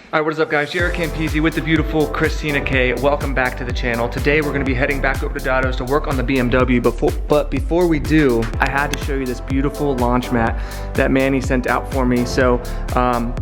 Alright, what is up guys? JaretCampisi with the beautiful Christina K. Welcome back to the channel. Today we're going to be heading back over to Dado's to work on the BMW. But before we do, I had to show you this beautiful launch mat that Manny sent out for me. So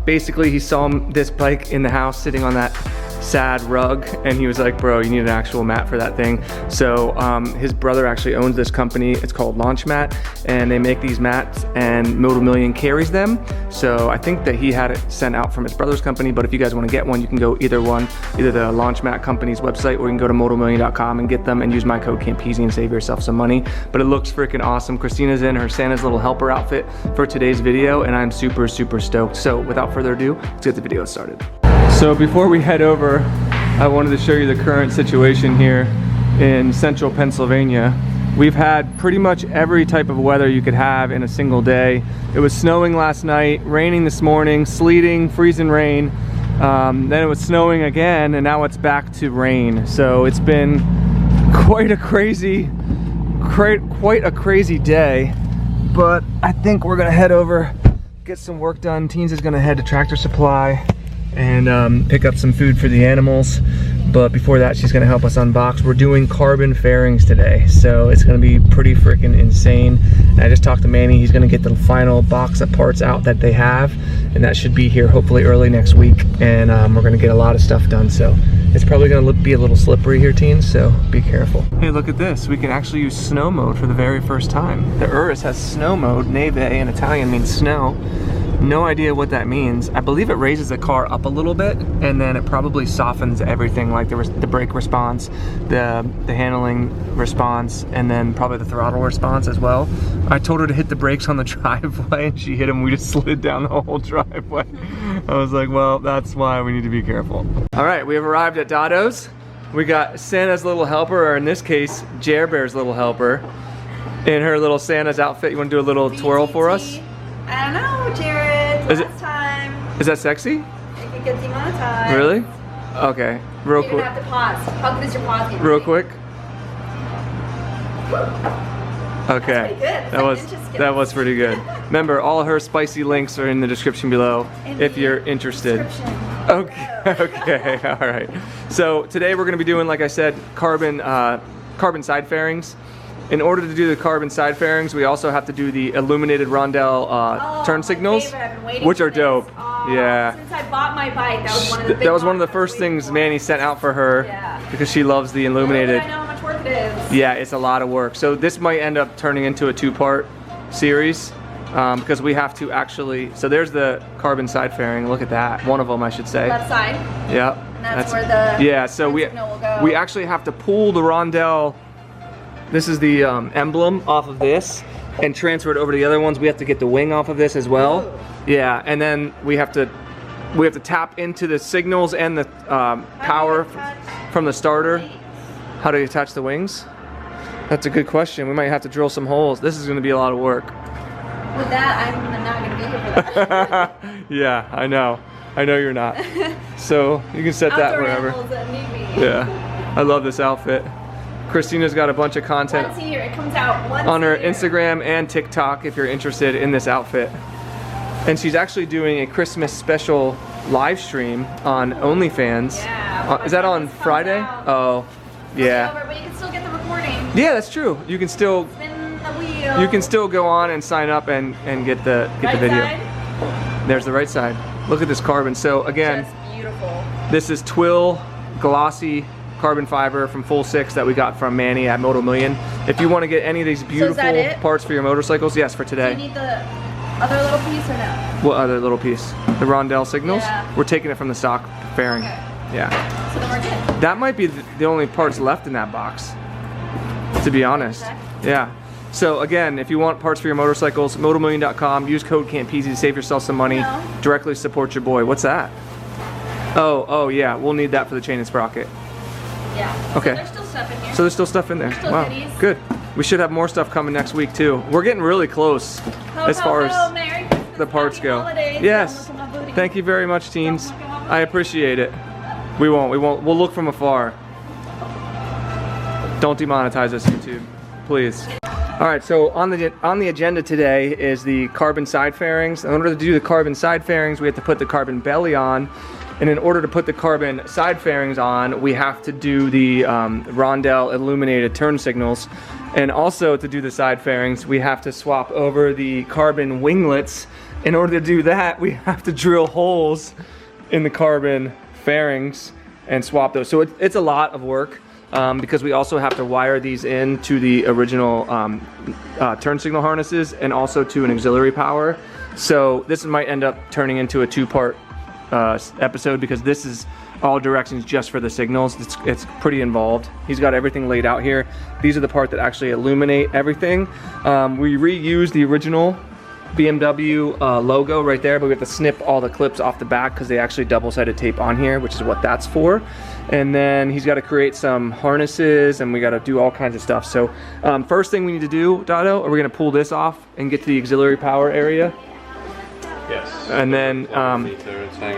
basically he saw this bike in the house sitting on that sad rug and he was like, bro, you need an actual mat for that thing. So his brother actually owns this company. It's called Launch Mat, and they make these mats and Moto Million carries them. So I think that he had it sent out from his brother's company, but if you guys want to get one, you can go either the Launch Mat company's website, or you can go to motomillion.com and get them and use my code Campisi and save yourself some money. But it looks freaking awesome. Christina's in her Santa's little helper outfit for today's video, and I'm super stoked. So without further ado, let's get the video started. So before we head over, I wanted to show you the current situation here in central Pennsylvania. We've had pretty much every type of weather you could have in a single day. It was snowing last night, raining this morning, sleeting, freezing rain. Then it was snowing again, and now it's back to rain. So it's been quite a crazy day. But I think we're gonna head over, get some work done. Teens is gonna head to Tractor Supply and pick up some food for the animals. But before that, she's gonna help us unbox. We're doing carbon fairings today, so it's gonna be pretty freaking insane. And I just talked to Manny. He's gonna get the final box of parts out that they have, and that should be here hopefully early next week. And we're gonna get a lot of stuff done, so it's probably gonna be a little slippery here, teens, so be careful. Hey, look at this. We can actually use snow mode for the very first time. The Urus has snow mode. Neve in Italian means snow. No idea what that means. I believe it raises the car up a little bit, and then it probably softens everything, like the brake response, the handling response, and then probably the throttle response as well. I told her to hit the brakes on the driveway, and she hit them. We just slid down the whole driveway. I was like, well, that's why we need to be careful. All right, we have arrived at Dado's. We got Santa's little helper, or in this case, Jer Bear's little helper, in her little Santa's outfit. You want to do a little twirl for us? I don't know, Jaret. Last time. Is that sexy? It could get demonetized. Really? Okay. Real quick. You're gonna have to pause. How good is your pausing? Real quick. Okay. That's pretty good. That was pretty good. Remember, all her spicy links are in the description below if you're interested. Okay. All right. So today we're gonna be doing, like I said, carbon side fairings. In order to do the carbon side fairings, we also have to do the illuminated rondelle turn signals, which are dope. Yeah. Since I bought my bike, that was one of the first things Manny sent out for her, because she loves the illuminated. I know how much work it is. Yeah, it's a lot of work. So this might end up turning into a two-part series, because we have to actually. So there's the carbon side fairing. Look at that. One of them, I should say. Left side. Yeah. And that's where the So signal will go. we actually have to pull the rondelle. This is the emblem off of this and transfer it over to the other ones. We have to get the wing off of this as well. Ooh. Yeah, and then we have to tap into the signals and the power from the starter. How do you attach the wings? That's a good question. We might have to drill some holes. This is going to be a lot of work. With that, I'm not going to be here for that. Yeah, I know you're not. So you can set that wherever. That need me. Yeah, I love this outfit. Christina's got a bunch of content Once a year. It comes out once on her a year. Instagram and TikTok if you're interested in this outfit. And she's actually doing a Christmas special live stream on OnlyFans. Yeah. Is that on Friday? Oh, yeah. But you can still get the recording. Yeah, that's true. You can still Spin the wheel. you can still go on and sign up and get the video. Side? There's the right side. Look at this carbon. So again, Just beautiful. this is twill glossy carbon fiber from Full 6 that we got from Manny at Moto Million. If you want to get any of these beautiful parts for your motorcycles, yes, for today. Do you need the other little piece or no? What other little piece? The rondelle signals? Yeah. We're taking it from the stock fairing. Okay. Yeah. So then we're good. That might be the only parts left in that box, to be honest. Okay. Yeah. So again, if you want parts for your motorcycles, motomillion.com, use code Campisi to save yourself some money. No. Directly support your boy. What's that? Oh yeah, we'll need that for the chain and sprocket. Yeah. Okay. So there's still stuff in here. So there's still stuff in there. Still Wow, goodies. good. We should have more stuff coming next week too. We're getting really close as far as Merry Christmas, the parts Happy go. Holidays. Yes. Don't look at my booty. Thank you very much, teens. Don't look at my booty. I appreciate it. We won't. We'll look from afar. Don't demonetize us, YouTube, please. All right, so on the agenda today is the carbon side fairings. In order to do the carbon side fairings, we have to put the carbon belly on, And in order to put the carbon side fairings on, we have to do the rondelle illuminated turn signals. And also to do the side fairings, we have to swap over the carbon winglets. In order to do that, we have to drill holes in the carbon fairings and swap those. So it's a lot of work because we also have to wire these in to the original turn signal harnesses and also to an auxiliary power. So this might end up turning into a two-part episode because this is all directions just for the signals. It's pretty involved. He's got everything laid out here. These are the part that actually illuminate everything. We reused the original BMW logo right there, but we have to snip all the clips off the back because they actually double-sided tape on here, which is what that's for. And then he's got to create some harnesses and we got to do all kinds of stuff. So first thing we need to do, Dotto, are we going to pull this off and get to the auxiliary power area? Yes. And then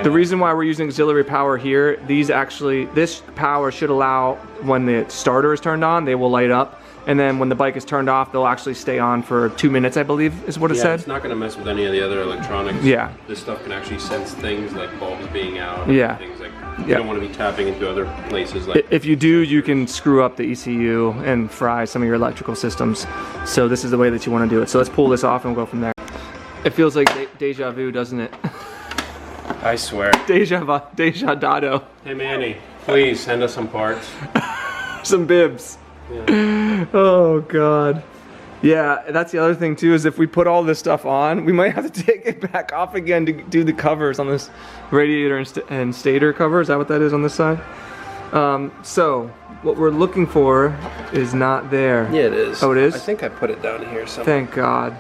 the reason why we're using auxiliary power here, this power should allow when the starter is turned on, they will light up. And then when the bike is turned off, they'll actually stay on for 2 minutes, I believe, is what it said. It's not going to mess with any of the other electronics. Yeah. This stuff can actually sense things like bulbs being out. Yeah. Things like you don't want to be tapping into other places. Like if you do, you can screw up the ECU and fry some of your electrical systems. So this is the way that you want to do it. So let's pull this off and we'll go from there. It feels like deja vu, doesn't it? I swear. Deja Dotto. Hey Manny, please send us some parts. Some bibs. Yeah. Oh God. Yeah, that's the other thing too, is if we put all this stuff on, we might have to take it back off again to do the covers on this radiator and stator cover. Is that what that is on this side? So what we're looking for is not there. Yeah, it is. Oh, it is? I think I put it down here somewhere. Thank God.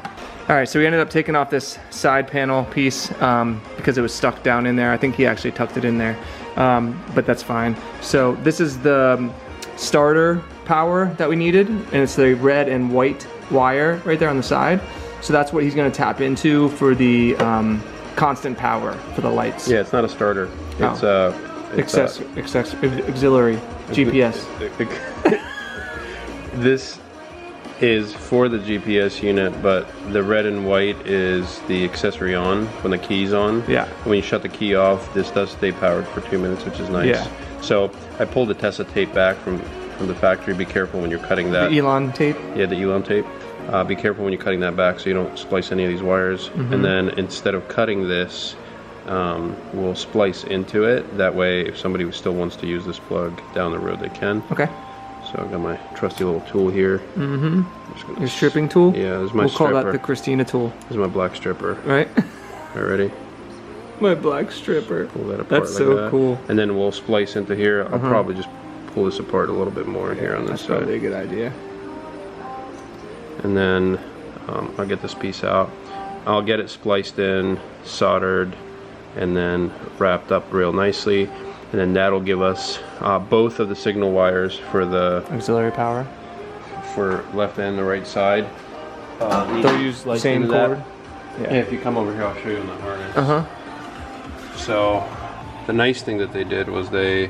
All right, so we ended up taking off this side panel piece because it was stuck down in there. I think he actually tucked it in there, but that's fine. So this is the starter power that we needed, and it's the red and white wire right there on the side. So that's what he's gonna tap into for the constant power for the lights. Yeah, it's not a starter. It's auxiliary GPS. This is for the GPS unit, but the red and white is the accessory on when the key's on. Yeah. When you shut the key off, this does stay powered for 2 minutes, which is nice. Yeah. So I pulled the Tessa tape back from the factory. Be careful when you're cutting that. The Elon tape? Yeah, the Elon tape. Be careful when you're cutting that back so you don't splice any of these wires. And then instead of cutting this, we'll splice into it. That way, if somebody still wants to use this plug down the road, they can. Okay. So I've got my trusty little tool here. Your stripping tool? Yeah, this is my We'll stripper. call that the Christina tool. This is my black stripper. Right? All right, ready? My black stripper. Pull that apart. That's like so that. cool. And then we'll splice into here. I'll probably just pull this apart a little bit more here on this That's side. probably a good idea. And then I'll get this piece out. I'll get it spliced in, soldered, and then wrapped up real nicely. And then that'll give us both of the signal wires for the Auxiliary power. for left and the right side. They'll use like same cord. Yeah, if you come over here, I'll show you on the harness. Uh-huh. So the nice thing that they did was they,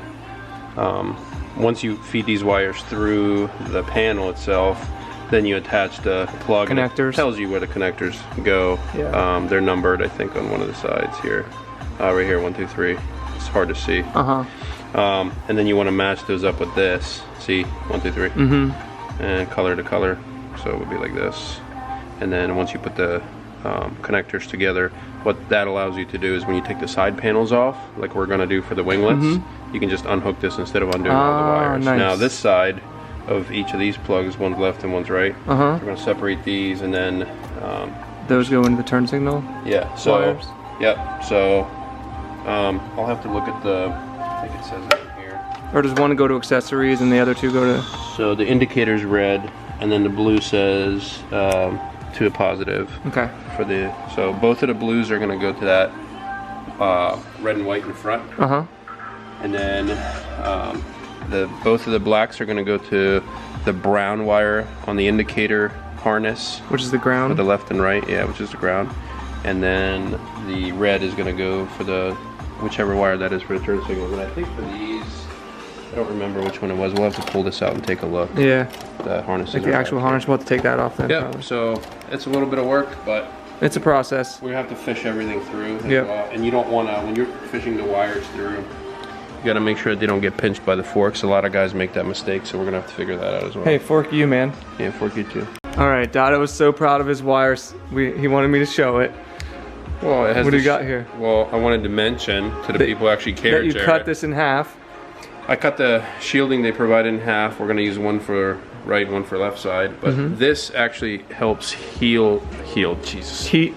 once you feed these wires through the panel itself, then you attach the plug. Connectors. It tells you where the connectors go. Yeah. They're numbered, I think, on one of the sides here. Right here, 1, 2, 3. It's hard to see. Uh-huh. And then you want to match those up with this. See, 1, 2, 3. And color to color. So it would be like this. And then once you put the connectors together, what that allows you to do is when you take the side panels off, like we're going to do for the winglets, you can just unhook this instead of undoing all the wires. Nice. Now this side of each of these plugs, one's left and one's right, we're going to separate these, and then those go into the turn signal. Yeah. So wires. Yep. So I'll have to look at the. I think it says it in here. Or does one go to accessories and the other two go to? So the indicator's red, and then the blue says to a positive. Okay. For the so both of the blues are going to go to that red and white in front. Uh-huh. And then both of the blacks are going to go to the brown wire on the indicator harness. Which is the ground? For the left and right, yeah, which is the ground. And then the red is going to go for the whichever wire that is for the turn signals. And I think for these, I don't remember which one it was. We'll have to pull this out and take a look. Yeah. The harnesses. Like the actual harness, we'll have to take that off then. Yeah, probably. so it's a little bit of work, but It's a process. We have to fish everything through as Yep. well. And you don't want to, when you're fishing the wires through, you got to make sure that they don't get pinched by the forks. A lot of guys make that mistake, so we're going to have to figure that out as well. Hey, fork you, man. Yeah, fork you too. All right, Dado was so proud of his wires. He wanted me to show it. Well, it has What do you got here? Well, I wanted to mention to the people who actually care, That you Jaret, cut this in half. I cut the shielding they provide in half. We're going to use one for right and one for left side. But this actually helps heal, Jesus. Heat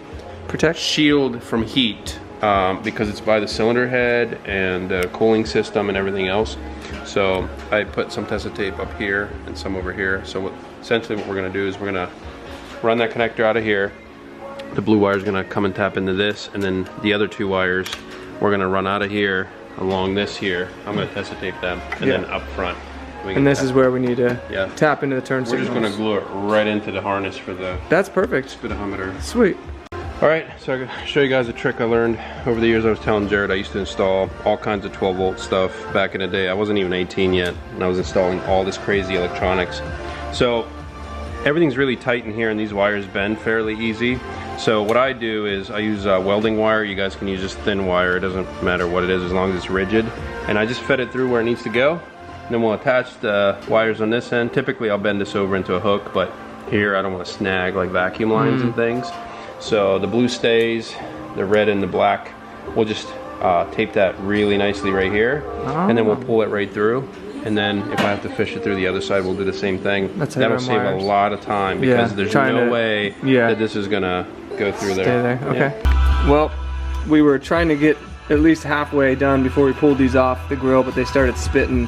protect. Shield from heat because it's by the cylinder head and the cooling system and everything else. So I put some Tessa tape up here and some over here. So essentially what we're going to do is we're going to run that connector out of here. The blue wire is going to come and tap into this, and then the other two wires we're going to run out of here along this here. I'm going to Tessa tape them, and then up front. And this is where we need to Yeah. tap into the turn signals. We're just going to glue it right into the harness for the That's perfect. speedometer. Sweet. All right, so I'm gonna show you guys a trick I learned over the years. I was telling Jared I used to install all kinds of 12-volt stuff back in the day. I wasn't even 18 yet, and I was installing all this crazy electronics. So everything's really tight in here, and these wires bend fairly easy. So what I do is I use welding wire. You guys can use just thin wire. It doesn't matter what it is as long as it's rigid. And I just fed it through where it needs to go. And then we'll attach the wires on this end. Typically I'll bend this over into a hook, but here I don't want to snag like vacuum lines and things. So the blue stays, the red and the black, we'll just tape that really nicely right here. And then we'll pull it right through. And then if I have to fish it through the other side, we'll do the same thing. That'll save a lot of time because there's no way that this is gonna go through there. Stay there, okay. Well, we were trying to get at least halfway done before we pulled these off the grill, but they started spitting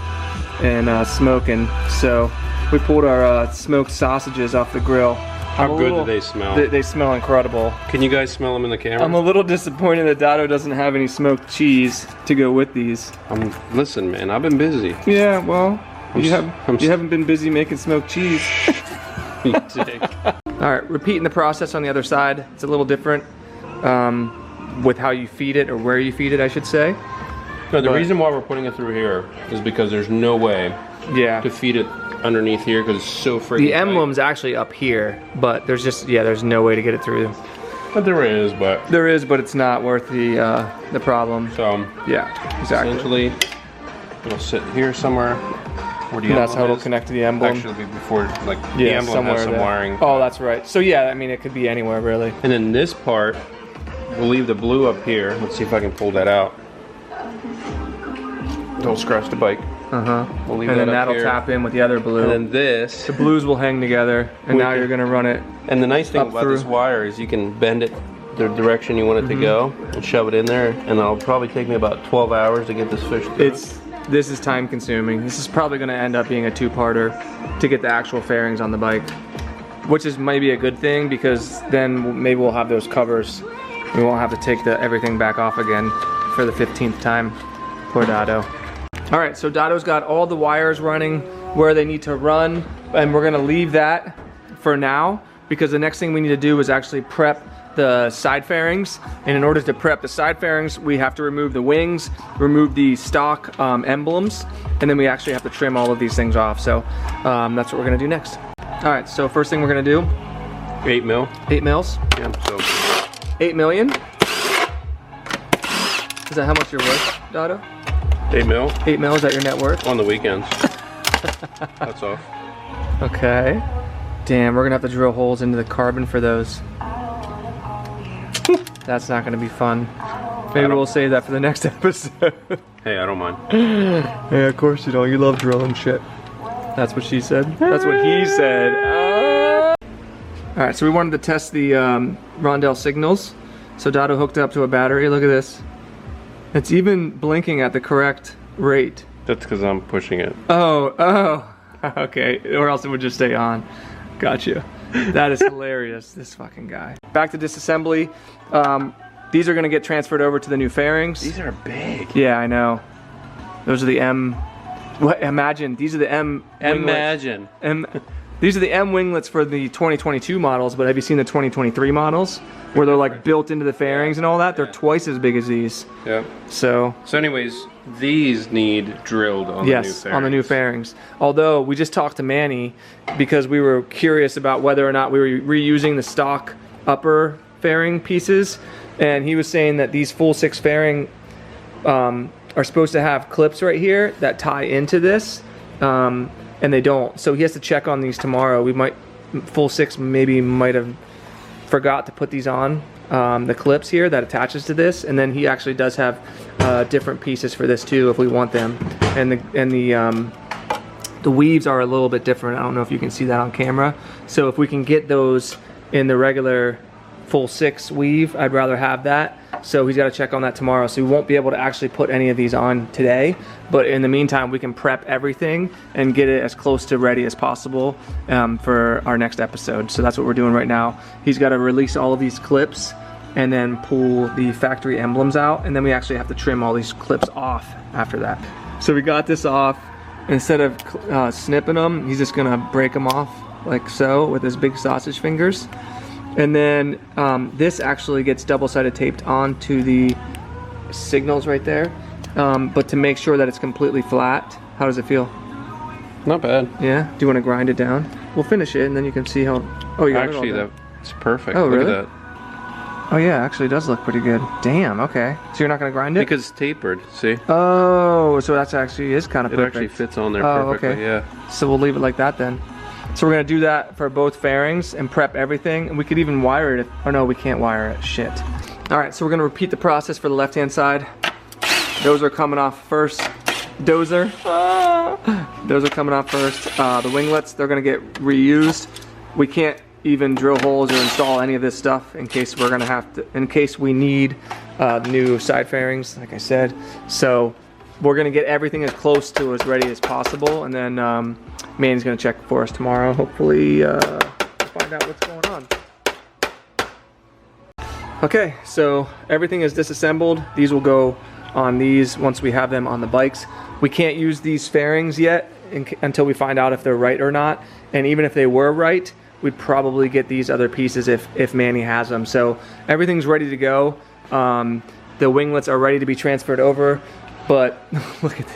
and smoking. So we pulled our smoked sausages off the grill. How good do they smell? They smell incredible. Can you guys smell them in the camera? I'm a little disappointed that Dado doesn't have any smoked cheese to go with these. Listen, man, I've been busy. Yeah, well, you haven't been busy making smoked cheese. You dick. All right, repeating the process on the other side. It's a little different with how you feed it, or where you feed it, I should say. No, the reason why we're putting it through here is because there's no way to feed it underneath here because it's so freaking The emblem's actually up here, but there's just, there's no way to get it through. But there is, but it's not worth the problem. So, yeah, exactly. Essentially, it'll sit here somewhere. And that's how it'll connect to the emblem. Actually, it'll be before, like, the emblem has some wiring. Oh, that's right. So yeah, I mean, it could be anywhere really. And then this part, we'll leave the blue up here. Let's see if I can pull that out. Don't scratch the bike. We'll leave and that then up that'll here. tap in with the other blue. And then this. The blues will hang together, and now you're gonna run it. And the nice thing about this wire is you can bend it the direction you want it to go and shove it in there, and it'll probably take me about 12 hours to get this fish through. This is time consuming. This is probably gonna end up being a two-parter to get the actual fairings on the bike, which is maybe a good thing because then maybe we'll have those covers. We won't have to take everything back off again for the 15th time. Poor Dado. All right, so Dado's got all the wires running where they need to run, and we're gonna leave that for now because the next thing we need to do is actually prep the side fairings. And in order to prep the side fairings, we have to remove the wings, remove the stock emblems, and then we actually have to trim all of these things off. So that's what we're gonna do next. All right, so first thing we're gonna do, 8 mil. 8 mils. Yeah, so 8 million. Is that how much you're worth, Dado? 8 mil. 8 mil, is that your net worth? On the weekends. That's off. Okay. Damn, we're gonna have to drill holes into the carbon for those. That's not gonna be fun. Maybe we'll save that for the next episode. Hey, I don't mind. Yeah, of course you don't. You love drilling shit. That's what she said. That's what he said. All right, so we wanted to test the Rondell signals. So Dado hooked up to a battery. Look at this. It's even blinking at the correct rate. That's because I'm pushing it. Oh. Okay, or else it would just stay on. Gotcha. That is hilarious, this fucking guy. Back to disassembly. These are gonna get transferred over to the new fairings. These are big. Yeah, I know. Those are the M. What? Imagine these are the M. Imagine. These are the M winglets for the 2022 models. But have you seen the 2023 models where they're like built into the fairings and all that? They're twice as big as these. Yeah. So anyways, these need drilled on the new fairings. Yes, on the new fairings. Although we just talked to Manny because we were curious about whether or not we were reusing the stock upper fairing pieces, and he was saying that these full 6 fairing are supposed to have clips right here that tie into this, and they don't. So he has to check on these tomorrow. We might, full 6 maybe might have forgot to put these on, the clips here that attaches to this, and then he actually does have different pieces for this too if we want them. And the weaves are a little bit different. I don't know if you can see that on camera. So if we can get those in the regular full 6 weave, I'd rather have that. So he's got to check on that tomorrow. So we won't be able to actually put any of these on today, but in the meantime we can prep everything and get it as close to ready as possible for our next episode. So that's what we're doing right now. He's got to release all of these clips and then pull the factory emblems out, and then we actually have to trim all these clips off after that. So we got this off. Instead of snipping them, he's just gonna break them off like so with his big sausage fingers. And then this actually gets double-sided taped onto the signals right there. But to make sure that it's completely flat. How does it feel? Not bad. Yeah? Do you want to grind it down? We'll finish it and then you can see how... Oh, you got actually, it all done. that's perfect. Oh, Look really? at that. Oh yeah, actually it does look pretty good. Damn, okay. So you're not gonna grind it? Because it's tapered, see? Oh, so that's actually is kind of perfect. It actually fits on there perfectly, okay. Yeah. So we'll leave it like that then. So we're gonna do that for both fairings and prep everything, and we could even wire it oh no, we can't wire it, shit. All right, so we're gonna repeat the process for the left-hand side. Those are coming off first. Those are coming off first. The winglets, they're gonna get reused. We can't even drill holes or install any of this stuff in case we're gonna have to, in case we need new side fairings, like I said. So we're gonna get everything as close to as ready as possible, and then Manny's gonna check for us tomorrow. Hopefully find out what's going on. Okay, so everything is disassembled. These will go on these once we have them on the bikes. We can't use these fairings yet until we find out if they're right or not, and even if they were right, we'd probably get these other pieces if Manny has them. So everything's ready to go. The winglets are ready to be transferred over, but look at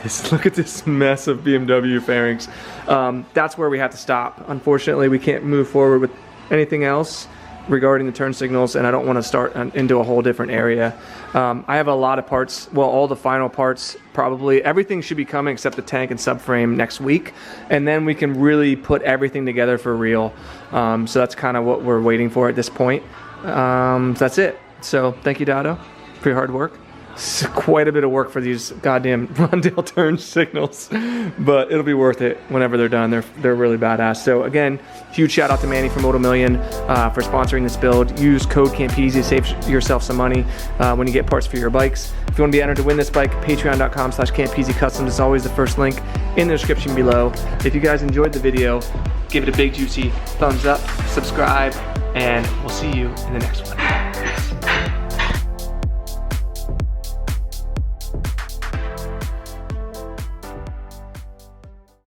this mess of BMW fairings. That's where we have to stop. Unfortunately, we can't move forward with anything else regarding the turn signals, and I don't want to start into a whole different area. I have a lot of parts, well, all the final parts, probably everything should be coming except the tank and subframe next week, and then we can really put everything together for real. So that's kind of what we're waiting for at this point. So that's it. So thank you, Dado, for your hard work. It's quite a bit of work for these goddamn Rondale turn signals, but it'll be worth it whenever they're done. They're really badass. So again, huge shout out to Manny from Moto Million for sponsoring this build. Use code Campisi to save yourself some money when you get parts for your bikes. If you want to be entered to win this bike, patreon.com/Campisi Customs is always the first link in the description below. If you guys enjoyed the video, give it a big juicy thumbs up, subscribe, and we'll see you in the next one. Peace.